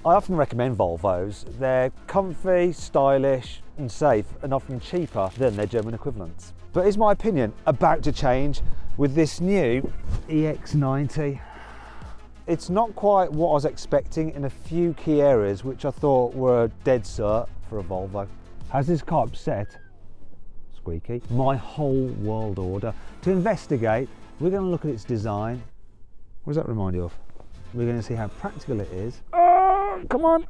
I often recommend Volvos. They're comfy, stylish and safe, and often cheaper than their German equivalents. But is my opinion about to change with this new EX90? It's not quite what I was expecting in a few key areas, which I thought were dead cert for a Volvo. Has this car upset, squeaky, my whole world order? To investigate, we're going to look at its design. What does that remind you of? We're going to see how practical it is. Oh, come on!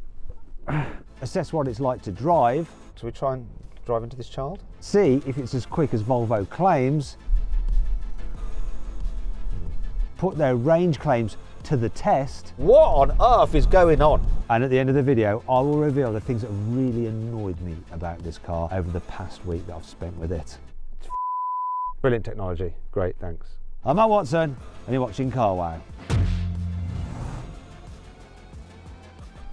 Assess what it's like to drive. Shall we try and drive into this child? See if it's as quick as Volvo claims. Put their range claims to the test. What on earth is going on? And at the end of the video, I will reveal the things that really annoyed me about this car over the past week that I've spent with it. Brilliant technology. Great, thanks. I'm Matt Watson, and you're watching Carwow.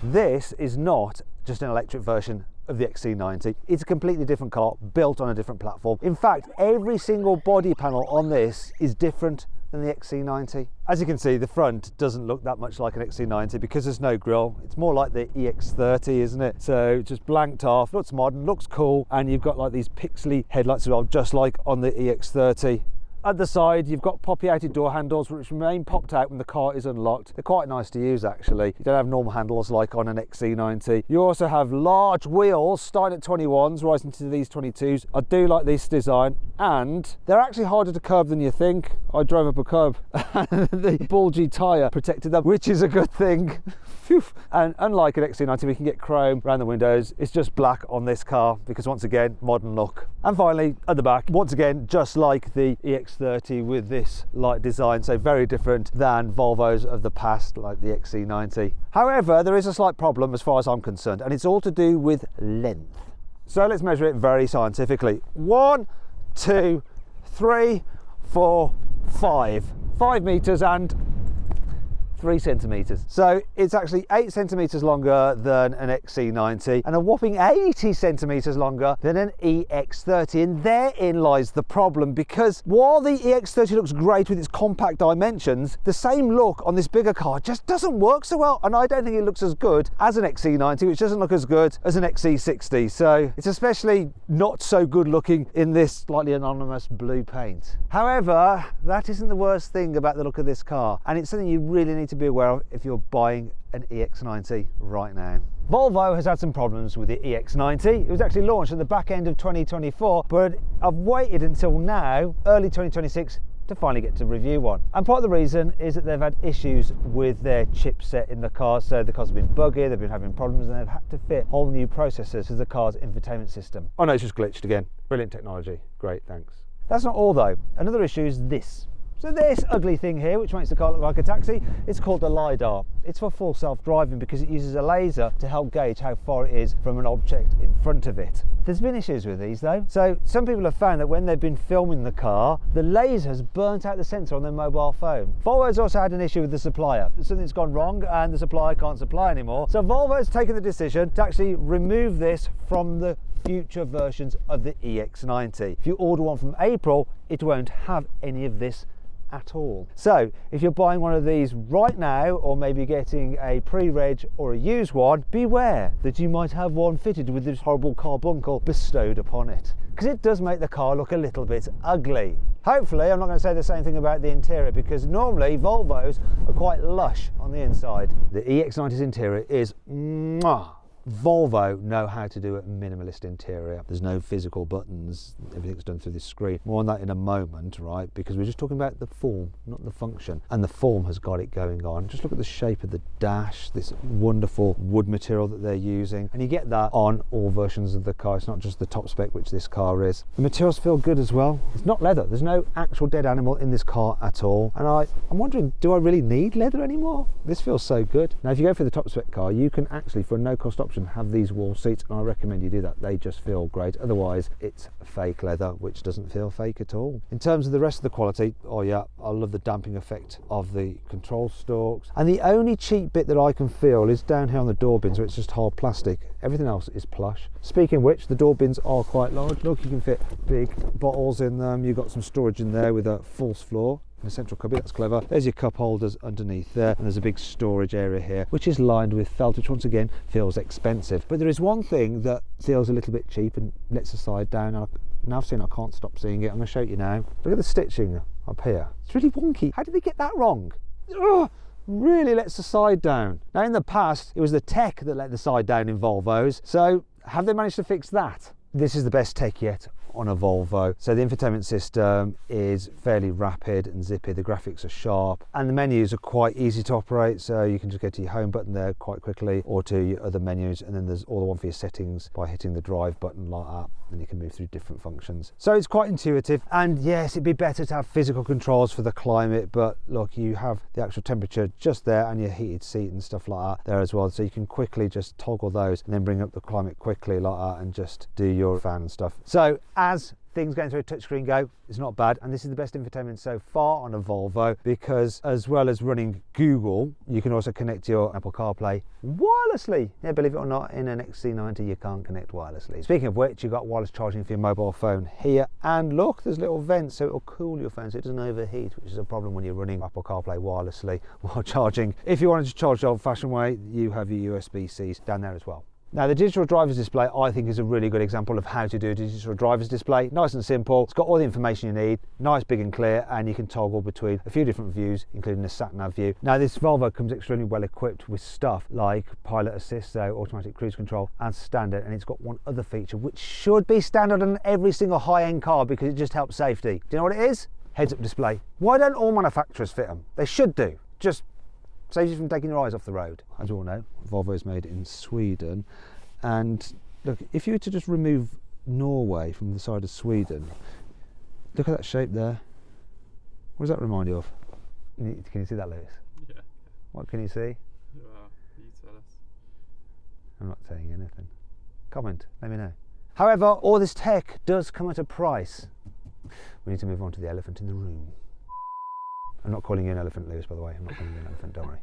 This is not just an electric version of the XC90. It's a completely different car, built on a different platform. In fact, every single body panel on this is different than the XC90. As you can see, the front doesn't look that much like an XC90 because there's no grille. It's more like the EX30, isn't it? So just blanked off, looks modern, looks cool, and you've got like these pixely headlights as well, just like on the EX30. At the side, you've got poppy-outed door handles which remain popped out when the car is unlocked. They're quite nice to use, actually. You don't have normal handles like on an XC90. You also have large wheels, starting at 21s, rising to these 22s. I do like this design, and they're actually harder to curb than you think. I drove up a curb, and the bulgy tyre protected them, which is a good thing. And unlike an XC90, we can get chrome around the windows. It's just black on this car because, once again, modern look. And finally, at the back, once again, just like the EX30 with this light design, so very different than Volvos of the past, like the XC90. However, there is a slight problem as far as I'm concerned, and it's all to do with length. So let's measure it very scientifically. 1, 2, 3, 4, 5. 5 meters and 3 centimeters. So it's actually 8 centimeters longer than an XC90 and a whopping 80 centimeters longer than an EX30. And therein lies the problem, because while the EX30 looks great with its compact dimensions, the same look on this bigger car just doesn't work so well. And I don't think it looks as good as an XC90, which doesn't look as good as an XC60. So it's especially not so good looking in this slightly anonymous blue paint. However, that isn't the worst thing about the look of this car. And it's something you really need to be aware of if you're buying an EX90 right now. Volvo has had some problems with the EX90. It was actually launched at the back end of 2024, but I've waited until now, early 2026, to finally get to review one. And part of the reason is that they've had issues with their chipset in the car. So the cars have been buggy, they've been having problems, and they've had to fit whole new processors to the car's infotainment system. Oh no, it's just glitched again. Brilliant technology. Great, thanks. That's not all though. Another issue is this. So this ugly thing here, which makes the car look like a taxi, it's called a LiDAR. It's for full self-driving because it uses a laser to help gauge how far it is from an object in front of it. There's been issues with these though. So some people have found that when they've been filming the car, the laser has burnt out the sensor on their mobile phone. Volvo's also had an issue with the supplier. Something's gone wrong and the supplier can't supply anymore. So Volvo's taken the decision to actually remove this from the future versions of the EX90. If you order one from April, it won't have any of this at all. So if you're buying one of these right now, or maybe getting a pre-reg or a used one, beware that you might have one fitted with this horrible carbuncle bestowed upon it, because it does make the car look a little bit ugly. Hopefully I'm not going to say the same thing about the interior, because normally Volvos are quite lush on the inside. The EX90's interior is mwah. Volvo know how to do a minimalist interior. There's no physical buttons, everything's done through this screen. More on that in a moment, right? Because we're just talking about the form, not the function. And the form has got it going on. Just look at the shape of the dash, this wonderful wood material that they're using. And you get that on all versions of the car. It's not just the top spec, which this car is. The materials feel good as well. It's not leather. There's no actual dead animal in this car at all. And I'm wondering, do I really need leather anymore? This feels so good. Now, if you go for the top spec car, you can actually, for a no cost option, have these wall seats, and I recommend you do that. They just feel great. Otherwise it's fake leather, which doesn't feel fake at all. In terms of the rest of the quality, oh yeah, I love the damping effect of the control stalks, and the only cheap bit that I can feel is down here on the door bins, where it's just hard plastic. Everything else is plush. Speaking of which, the door bins are quite large. Look, you can fit big bottles in them. You've got some storage in there with a false floor. in a central cubby. That's clever. There's your cup holders underneath there, and there's a big storage area here, which is lined with felt, which once again feels expensive. But there is one thing that feels a little bit cheap and lets the side down. And now I've seen, I can't stop seeing it. I'm going to show you now. Look at the stitching up here. It's really wonky. How did they get that wrong? Ugh, really lets the side down. Now in the past, it was the tech that let the side down in Volvos. So have they managed to fix that? This is the best tech yet on a Volvo. So the infotainment system is fairly rapid and zippy. The graphics are sharp and the menus are quite easy to operate. So you can just go to your home button there quite quickly, or to your other menus, and then there's all the one for your settings by hitting the drive button like that, and you can move through different functions. So it's quite intuitive, and yes, it'd be better to have physical controls for the climate, but look, you have the actual temperature just there and your heated seat and stuff like that there as well, so you can quickly just toggle those and then bring up the climate quickly like that and just do your fan and stuff. So as things going through a touchscreen go, it's not bad, and this is the best infotainment so far on a Volvo, because as well as running Google, you can also connect your Apple CarPlay wirelessly. Yeah, believe it or not, in an XC90 you can't connect wirelessly. Speaking of which, you've got wireless charging for your mobile phone here, and look, there's little vents so it'll cool your phone so it doesn't overheat, which is a problem when you're running Apple CarPlay wirelessly while charging. If you wanted to charge the old-fashioned way, you have your USB-Cs down there as well. Now the digital driver's display I think is a really good example of how to do a digital driver's display. Nice and simple, it's got all the information you need, nice, big and clear, and you can toggle between a few different views, including the sat-nav view. Now this Volvo comes extremely well equipped with stuff like pilot assist, so automatic cruise control, and standard, and it's got one other feature which should be standard on every single high-end car because it just helps safety. Do you know what it is? Heads-up display. Why don't all manufacturers fit them? They should do. Just saves you from taking your eyes off the road. As you all know, Volvo is made in Sweden, and look, if you were to just remove Norway from the side of Sweden, look at that shape there. What does that remind you of? Can you see that, Lewis? Yeah. What can you see? You tell us. I'm not saying anything. Comment, let me know. However, all this tech does come at a price. We need to move on to the elephant in the room. I'm not calling you an elephant, Lewis, by the way. I'm not calling you an elephant, don't worry.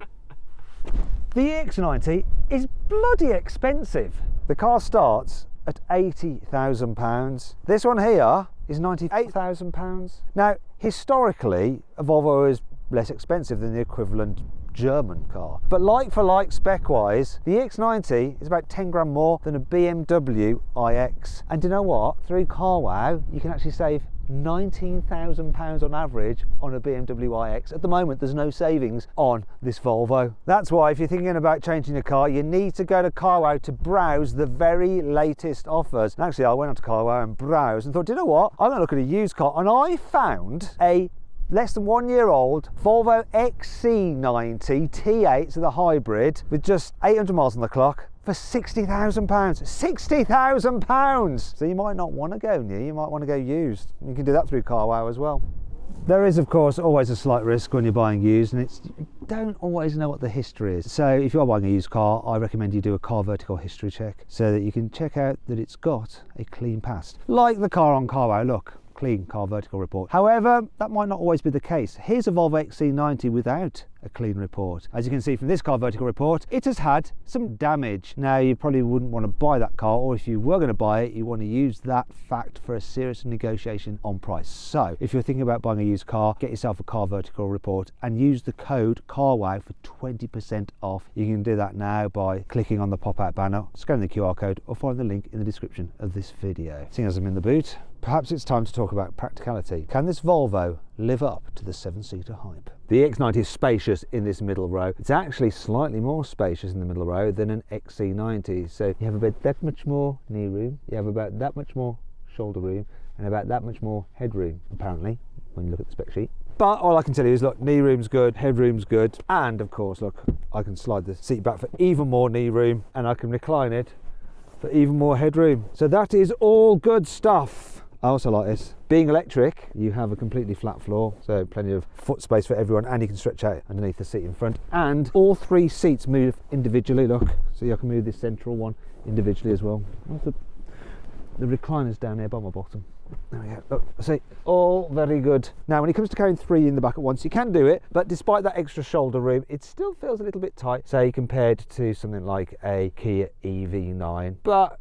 The EX90 is bloody expensive. The car starts at £80,000. This one here is £98,000. Now, historically, a Volvo is less expensive than the equivalent German car. But like for like spec-wise, the EX90 is about 10 grand more than a BMW iX. And you know what? Through carwow, you can actually save £19,000 on average on a BMW iX. At the moment, there's no savings on this Volvo. That's why if you're thinking about changing your car, you need to go to carwow to browse the very latest offers. And actually, I went on to carwow and browsed and thought, do you know what? I'm going to look at a used car, and I found a less than 1 year old Volvo XC90 T8, so the hybrid, with just 800 miles on the clock, for £60,000. £60,000! So you might not want to go new, you might want to go used. You can do that through carwow as well. There is, of course, always a slight risk when you're buying used, and you don't always know what the history is. So if you are buying a used car, I recommend you do a car vertical history check so that you can check out that it's got a clean past. Like the car on carwow, look. Clean car vertical report. However, that might not always be the case. Here's a Volvo XC90 without a clean report. As you can see from this car vertical report, it has had some damage. Now, you probably wouldn't want to buy that car, or if you were going to buy it, you want to use that fact for a serious negotiation on price. So if you're thinking about buying a used car, get yourself a car vertical report and use the code carwow for 20% off. You can do that now by clicking on the pop-out banner, scanning the QR code, or find the link in the description of this video. Seeing as I'm in the boot, perhaps it's time to talk about practicality. Can this Volvo live up to the 7-seater hype? The EX90 is spacious in this middle row. It's actually slightly more spacious in the middle row than an XC90. So you have about that much more knee room, you have about that much more shoulder room, and about that much more headroom, apparently, when you look at the spec sheet. But all I can tell you is, look, knee room's good, headroom's good, and of course, look, I can slide the seat back for even more knee room, and I can recline it for even more headroom. So that is all good stuff. I also like this. Being electric, you have a completely flat floor, so plenty of foot space for everyone, and you can stretch out underneath the seat in front. And all three seats move individually, look. So you can move this central one individually as well. The recliner's down here by my bottom. There we go. Look, see, all very good. Now, when it comes to carrying three in the back at once, you can do it, but despite that extra shoulder room, it still feels a little bit tight, say, compared to something like a Kia EV9. But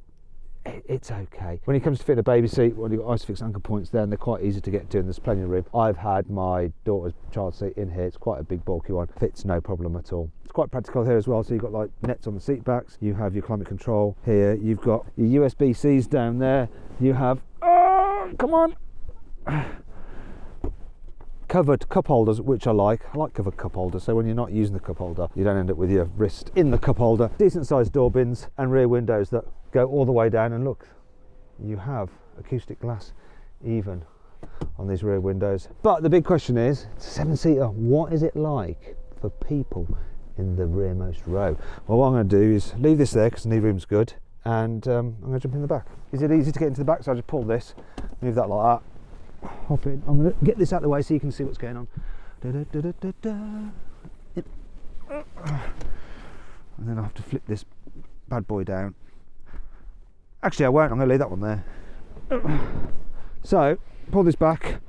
it's okay. When it comes to fitting a baby seat, well, you've got ISOFIX anchor points there, and they're quite easy to get to, and there's plenty of room. I've had my daughter's child seat in here. It's quite a big, bulky one. Fits no problem at all. It's quite practical here as well. So you've got like nets on the seat backs. You have your climate control here. You've got your USB-Cs down there. You have, come on, covered cup holders, which I like. I like covered cup holders, so when you're not using the cup holder, you don't end up with your wrist in the cup holder. Decent sized door bins and rear windows that go all the way down, and look, you have acoustic glass even on these rear windows. But the big question is, it's a 7-seater, what is it like for people in the rearmost row? Well, what I'm going to do is leave this there because the knee room's good, and I'm going to jump in the back. Is it easy to get into the back? So I just pull this, move that like that, hop in. I'm going to get this out of the way so you can see what's going on. And then I have to flip this bad boy down. Actually, I won't. I'm going to leave that one there. So, pull this back.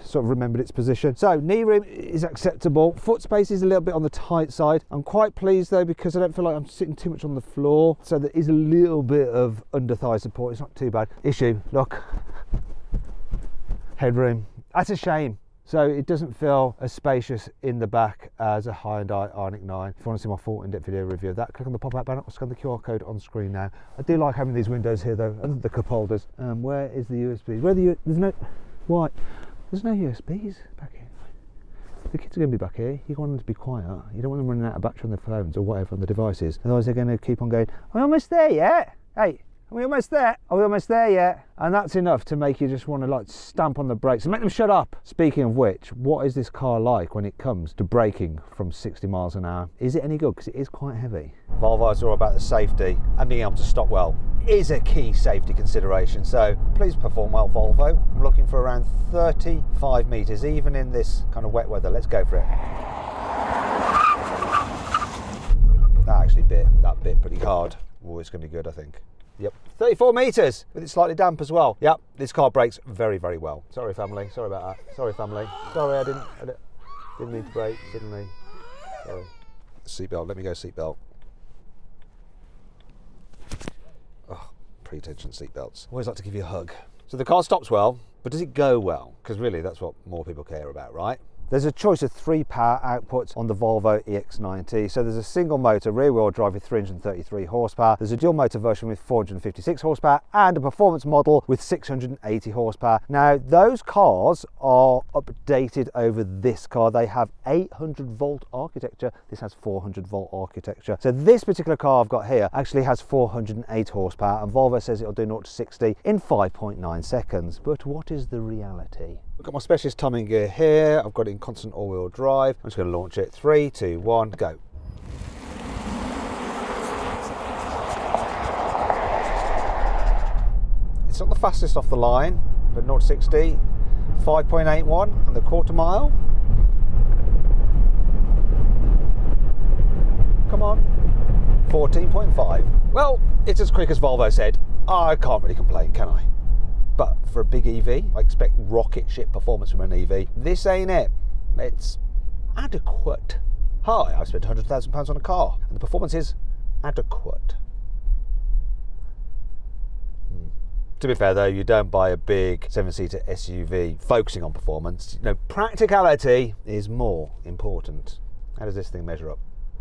Sort of remembered its position. So, knee room is acceptable. Foot space is a little bit on the tight side. I'm quite pleased though, because I don't feel like I'm sitting too much on the floor. So there is a little bit of under thigh support. It's not too bad. Issue, look, headroom. That's a shame. So it doesn't feel as spacious in the back as a Hyundai Ioniq 9. If you want to see my full in-depth video review of that, click on the pop-out banner or scan the QR code on screen now. I do like having these windows here though, and the cup holders. Where is the USB? There's no, why? There's no USBs back here. The kids are going to be back here. You want them to be quiet. You don't want them running out of battery on their phones or whatever on the devices. Otherwise they're going to keep on going, are we almost there yet? Hey, are we almost there? Are we almost there yet? And that's enough to make you just want to like stamp on the brakes and make them shut up. Speaking of which, what is this car like when it comes to braking from 60 miles an hour? Is it any good? Because it is quite heavy. Volvo's all about the safety, and being able to stop well is a key safety consideration. So please perform well, Volvo. I'm looking for around 35 metres, even in this kind of wet weather. Let's go for it. That actually bit pretty hard. Oh, it's going to be good, I think. Yep, 34 metres with it slightly damp as well. Yep, this car brakes very, very well. Sorry, family. Sorry about that. Sorry, family. Sorry, I didn't mean to brake suddenly. Sorry. Seatbelt. Let me go seatbelt. Oh, pre-tension seatbelts. Always like to give you a hug. So the car stops well, but does it go well? Because really, that's what more people care about, right? There's a choice of 3 power outputs on the Volvo EX90. So there's a single motor rear wheel drive with 333 horsepower. There's a dual motor version with 456 horsepower and a performance model with 680 horsepower. Now those cars are updated over this car. They have 800 volt architecture. This has 400 volt architecture. So this particular car I've got here actually has 408 horsepower, and Volvo says it'll do 0 to 60 in 5.9 seconds. But what is the reality? I've got my specialist timing gear here. I've got it in constant all-wheel drive. I'm just going to launch it. 3, 2, 1, go. It's not the fastest off the line, but 0 to 60, 5.81 on the quarter mile. Come on, 14.5. Well, it's as quick as Volvo said. I can't really complain, can I? But for a big EV, I expect rocket ship performance from an EV. This ain't it. It's adequate. Hi, I've spent £100,000 on a car, and the performance is adequate. To be fair though, you don't buy a big 7-seater SUV focusing on performance. You know, practicality is more important. How does this thing measure up?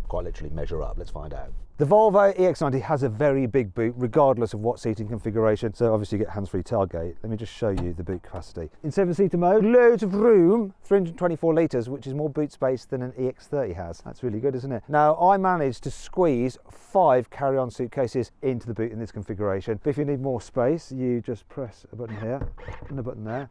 Quite literally measure up. Let's find out. The Volvo EX90 has a very big boot regardless of what seating configuration, so obviously you get hands-free tailgate. Let me just show you the boot capacity. In 7-seater mode, loads of room, 324 litres, which is more boot space than an EX30 has. That's really good, isn't it? Now, I managed to squeeze 5 carry-on suitcases into the boot in this configuration. But if you need more space, you just press a button here and a button there.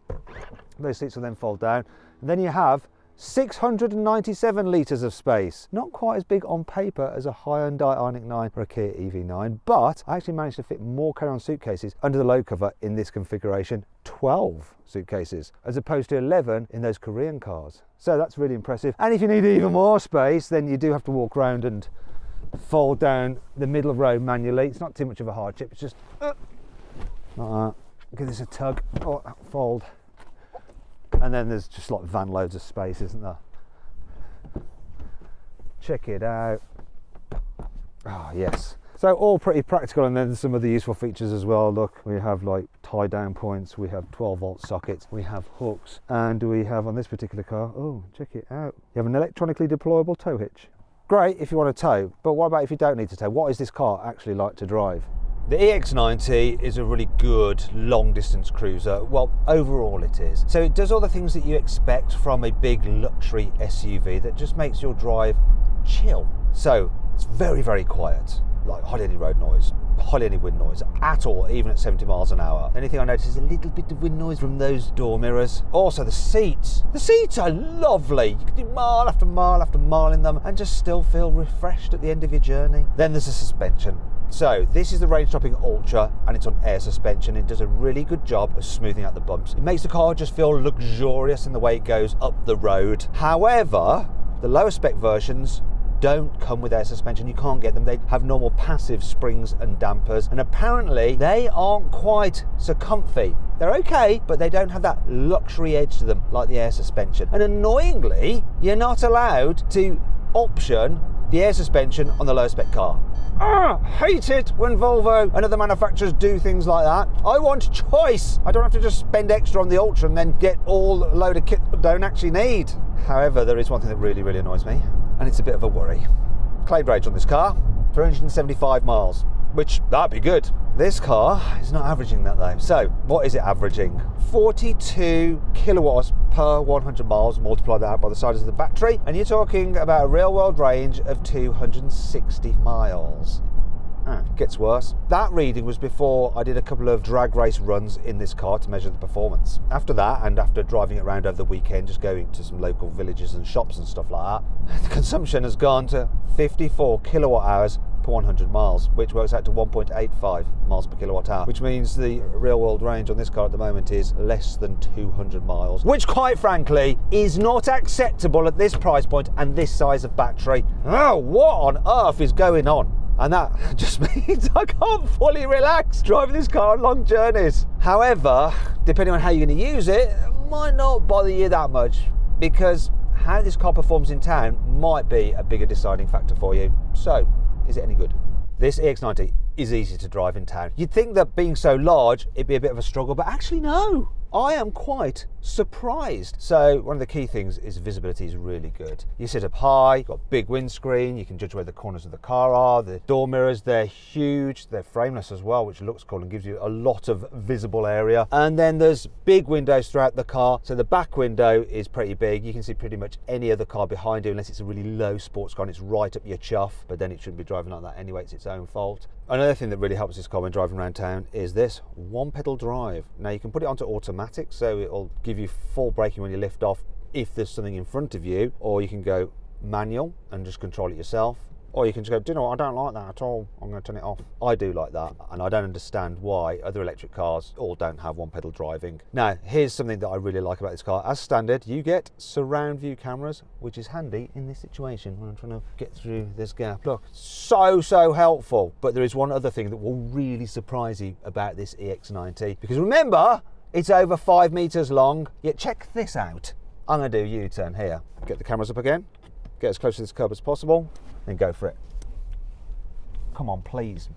Those seats will then fold down. And then you have 697 litres of space. Not quite as big on paper as a Hyundai Ioniq 9 or a Kia EV9, but I actually managed to fit more carry-on suitcases under the load cover in this configuration, 12 suitcases, as opposed to 11 in those Korean cars. So that's really impressive. And if you need even more space, then you do have to walk around and fold down the middle row manually. It's not too much of a hardship, it's just like that. Give this a tug, fold. And then there's just like van loads of space, isn't there? Check it out. Ah, yes. So all pretty practical, and then some of the useful features as well. Look, we have like tie down points, we have 12-volt sockets, we have hooks, and we have on this particular car, oh, check it out, you have an electronically deployable tow hitch. Great if you want to tow, but what about if you don't need to tow? What is this car actually like to drive? The EX90 is a really good long distance cruiser. Well, overall it is. So it does all the things that you expect from a big luxury SUV that just makes your drive chill. So it's very, very quiet, like hardly any road noise, hardly any wind noise at all, even at 70 miles an hour. The only thing I notice is a little bit of wind noise from those door mirrors. Also the seats are lovely. You can do mile after mile after mile in them and just still feel refreshed at the end of your journey. Then there's the suspension. So this is the range topping Ultra, and it's on air suspension. It does a really good job of smoothing out the bumps. It makes the car just feel luxurious in the way it goes up the road. However, the lower spec versions don't come with air suspension. You can't get them. They have normal passive springs and dampers, and apparently they aren't quite so comfy. They're okay, but they don't have that luxury edge to them like the air suspension. And annoyingly, you're not allowed to option the air suspension on the low spec car. Hate it when Volvo and other manufacturers do things like that. I want choice. I don't have to just spend extra on the Ultra and then get all a load of kit I don't actually need. However, there is one thing that really, really annoys me, and it's a bit of a worry. Claim range on this car, 375 miles, which that'd be good. This car is not averaging that though. So what is it averaging? 42 kilowatts per 100 miles, multiply that out by the size of the battery, and you're talking about a real world range of 260 miles. Gets worse. That reading was before I did a couple of drag race runs in this car to measure the performance. After that, and after driving it around over the weekend, just going to some local villages and shops and stuff like that, the consumption has gone to 54 kilowatt hours per 100 miles, which works out to 1.85 miles per kilowatt hour, which means the real world range on this car at the moment is less than 200 miles, which quite frankly is not acceptable at this price point and this size of battery. Oh, what on earth is going on? And that just means I can't fully relax driving this car on long journeys. However, depending on how you're going to use it, it might not bother you that much, because how this car performs in town might be a bigger deciding factor for you. So, is it any good? This EX90 is easy to drive in town. You'd think that being so large, it'd be a bit of a struggle, but actually no. I am quite surprised. So one of the key things is visibility is really good. You sit up high, you've got big windscreen, you can judge where the corners of the car are. The door mirrors, they're huge, they're frameless as well, which looks cool and gives you a lot of visible area. And then there's big windows throughout the car. So the back window is pretty big. You can see pretty much any other car behind you, unless it's a really low sports car and it's right up your chuff, but then it shouldn't be driving like that anyway, it's its own fault. Another thing that really helps this car when driving around town is this one pedal drive. Now you can put it onto automatic, so it'll give you full braking when you lift off if there's something in front of you, or you can go manual and just control it yourself, or you can just go, do you know what, I don't like that at all, I'm going to turn it off. I do like that, and I don't understand why other electric cars all don't have one pedal driving. Now here's something that I really like about this car. As standard, you get surround view cameras, which is handy in this situation when I'm trying to get through this gap. Look, so helpful. But there is one other thing that will really surprise you about this EX90, because remember, it's over 5 meters long. Yet check this out. I'm going to do a U-turn here. Get the cameras up again, get as close to this curb as possible, then go for it. Come on, please.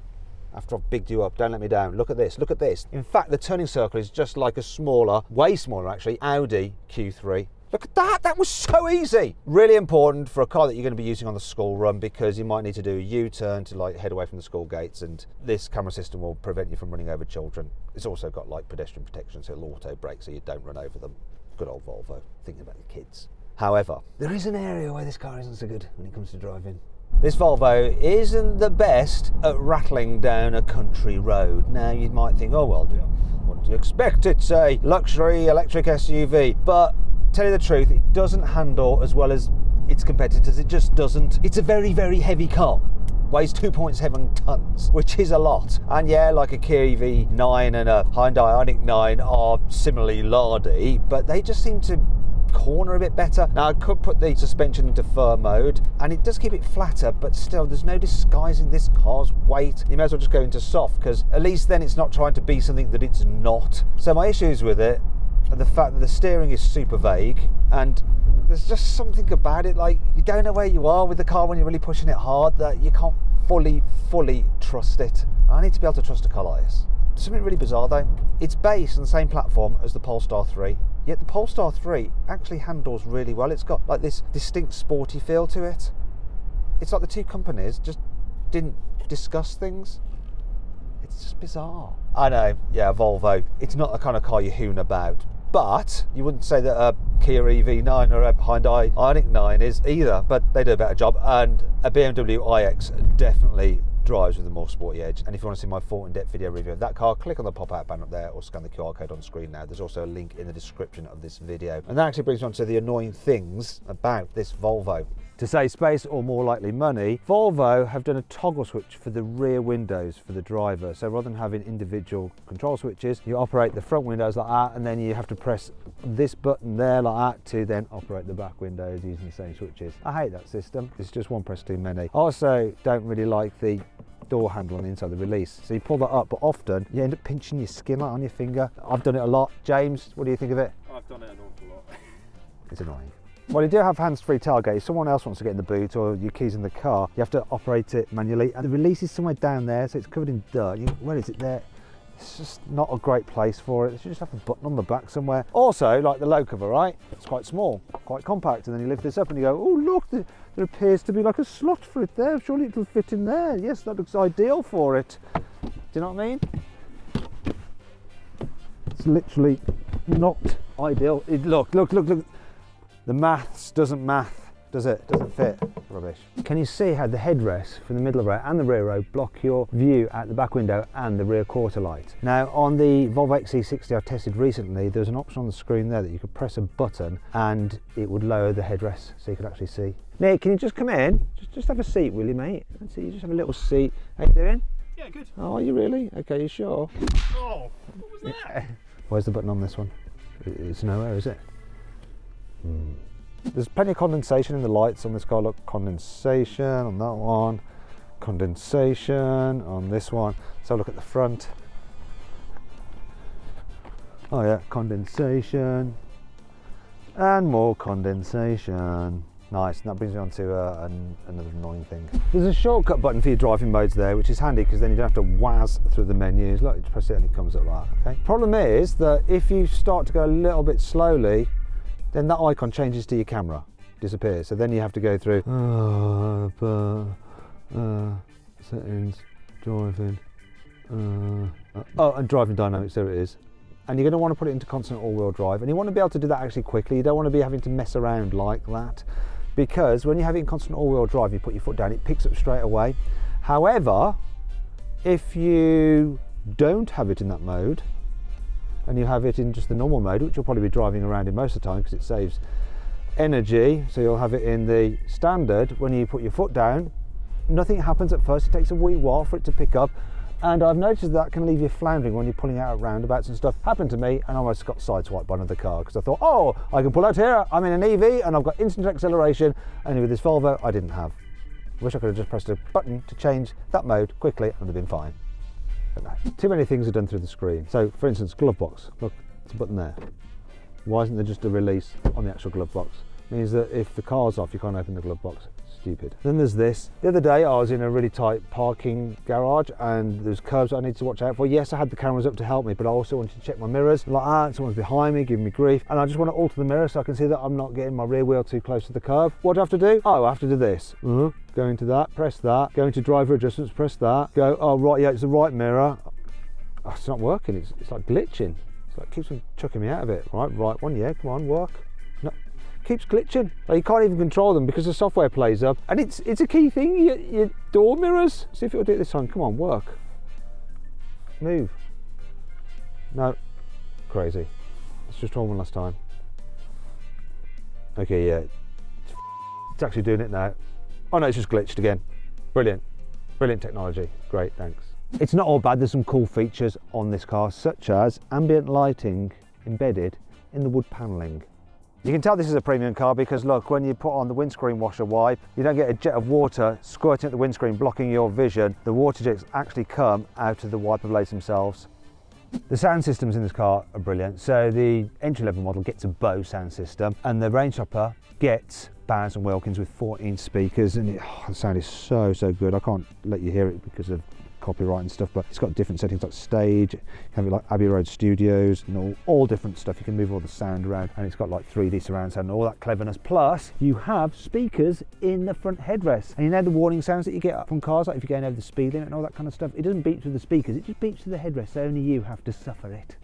After I've bigged you up, don't let me down. Look at this, look at this. In fact, the turning circle is just like a smaller, way smaller actually, Audi Q3. Look at that, that was so easy. Really important for a car that you're going to be using on the school run, because you might need to do a U-turn to like head away from the school gates, and this camera system will prevent you from running over children. It's also got like pedestrian protection, so it'll auto brake so you don't run over them. Good old Volvo, thinking about the kids. However, there is an area where this car isn't so good when it comes to driving. This Volvo isn't the best at rattling down a country road. Now you might think, oh well, what do you expect? It's a luxury electric SUV, but tell you the truth, it doesn't handle as well as its competitors. It just doesn't. It's a very heavy car. Weighs 2.7 tons, which is a lot. And yeah, like a Kia EV9 and a Hyundai Ioniq 9 are similarly lardy, but they just seem to corner a bit better. Now I could put the suspension into firm mode and it does keep it flatter, but still there's no disguising this car's weight. You may as well just go into soft, because at least then it's not trying to be something that it's not. So my issues with it are the fact that the steering is super vague, and there's just something about it, like you don't know where you are with the car when you're really pushing it hard, that you can't fully trust it. I need to be able to trust a car like this. Something really bizarre though, it's based on the same platform as the Polestar 3, yet the Polestar 3 actually handles really well. It's got like this distinct sporty feel to it. It's like the two companies just didn't discuss things. It's just bizarre. I know, yeah, Volvo, it's not the kind of car you hoon about, but you wouldn't say that a Kia EV9 or a Hyundai Ioniq 9 is either, but they do a better job, and a BMW iX definitely drives with a more sporty edge. And if you want to see my full in-depth video review of that car, click on the pop-out button up there or scan the QR code on screen now. There's also a link in the description of this video. And that actually brings me on to the annoying things about this Volvo. To save space or more likely money, Volvo have done a toggle switch for the rear windows for the driver. So rather than having individual control switches, you operate the front windows like that, and then you have to press this button there like that to then operate the back windows using the same switches. I hate that system. It's just one press too many. I also don't really like the door handle on the inside, the release. So you pull that up, but often you end up pinching your skin like on your finger. I've done it a lot. James, what do you think of it? I've done it an awful lot. It's annoying. Well, you do have hands-free tailgate. If someone else wants to get in the boot or your keys in the car, you have to operate it manually. And the release is somewhere down there, so it's covered in dirt. Where is it there? It's just not a great place for it. You should just have a button on the back somewhere. Also, like the low cover, right? It's quite small, quite compact. And then you lift this up and you go, oh, look, there appears to be like a slot for it there. Surely it'll fit in there. Yes, that looks ideal for it. Do you know what I mean? It's literally not ideal. Look. The maths doesn't math, does it? Doesn't fit. Rubbish. Can you see how the headrests from the middle row and the rear row block your view out the back window and the rear quarter light? Now, on the Volvo EX90 I tested recently, there's an option on the screen there that you could press a button and it would lower the headrests so you could actually see. Nick, can you just come in? Just have a seat, will you, mate? Let's see, you just have a little seat. How you doing? Yeah, good. Oh, are you really? Okay, you sure? Oh, what was that? Where's the button on this one? It's nowhere, is it? There's plenty of condensation in the lights on this car. Look, condensation on that one, condensation on this one. So look at the front. Oh yeah, condensation and more condensation. Nice. And that brings me on to another annoying thing. There's a shortcut button for your driving modes there, which is handy because then you don't have to whiz through the menus. Look, you just press it and it comes up like that. Okay. Problem is that if you start to go a little bit slowly, then that icon changes to your camera, disappears. So then you have to go through settings, driving, oh, and driving dynamics, there it is. And you're going to want to put it into constant all-wheel drive, and you want to be able to do that actually quickly. You don't want to be having to mess around like that, because when you have it in constant all-wheel drive, you put your foot down, it picks up straight away. However, if you don't have it in that mode, and you have it in just the normal mode, which you'll probably be driving around in most of the time because it saves energy, so you'll have it in the standard. When you put your foot down, nothing happens at first. It takes a wee while for it to pick up, and I've noticed that can leave you floundering when you're pulling out at roundabouts and stuff. Happened to me, and I almost got sideswiped by another car because I thought, oh, I can pull out here, I'm in an EV and I've got instant acceleration, and with this Volvo I didn't have. I wish I could have just pressed a button to change that mode quickly and it would have been fine. No. Too many things are done through the screen. So for instance, glove box, look, it's a button there. Why isn't there just a release on the actual glove box? It means that if the car's off, you can't open the glove box. Stupid. Then there's this. The other day I was in a really tight parking garage and there's curbs I need to watch out for. Yes, I had the cameras up to help me, but I also wanted to check my mirrors. Like that, someone's behind me giving me grief, and I just want to alter the mirror so I can see that I'm not getting my rear wheel too close to the curb. What do I have to do? Oh, I have to do this. Go into that, press that, go into driver adjustments, press that, go, oh right, yeah, it's the right mirror. Oh, it's not working, it's like glitching. It's like keeps on chucking me out of it. Right one, yeah, come on, work. No, keeps glitching. Like you can't even control them because the software plays up. And it's a key thing, your door mirrors. See if it'll do it this time. Come on, work. Move. No, crazy. Let's just try one last time. Okay, yeah. It's actually doing it now. Oh no, it's just glitched again. Brilliant. Brilliant technology. Great, thanks. It's not all bad. There's some cool features on this car, such as ambient lighting embedded in the wood panelling. You can tell this is a premium car because look, when you put on the windscreen washer wipe, you don't get a jet of water squirting at the windscreen blocking your vision. The water jets actually come out of the wiper blades themselves. The sound systems in this car are brilliant. So the entry-level model gets a Bose sound system, and the range hopper gets Bowers & Wilkins with 14 speakers, and the sound is so good. I can't let you hear it because of copyright and stuff, but it's got different settings like stage, you have it like Abbey Road Studios, and all different stuff. You can move all the sound around, and it's got like 3D surround sound and all that cleverness. Plus, you have speakers in the front headrest, and you know the warning sounds that you get from cars, like if you're going over the speed limit and all that kind of stuff. It doesn't beep through the speakers, it just beeps through the headrest, so only you have to suffer it.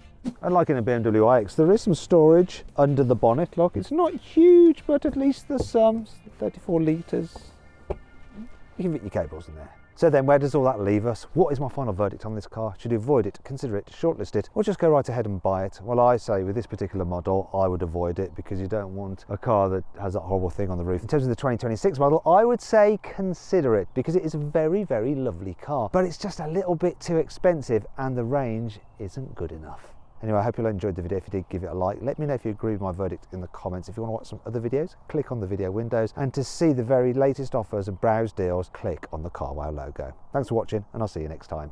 Unlike in a BMW iX, there is some storage under the bonnet. Look, it's not huge, but at least there's some. 34 litres. You can fit your cables in there. So then, where does all that leave us? What is my final verdict on this car? Should you avoid it, consider it, shortlist it, or just go right ahead and buy it? Well, I say with this particular model, I would avoid it because you don't want a car that has that horrible thing on the roof. In terms of the 2026 model, I would say consider it because it is a very, very lovely car, but it's just a little bit too expensive and the range isn't good enough. Anyway, I hope you all enjoyed the video. If you did, give it a like. Let me know if you agree with my verdict in the comments. If you want to watch some other videos, click on the video windows. And to see the very latest offers and browse deals, click on the Carwow logo. Thanks for watching, and I'll see you next time.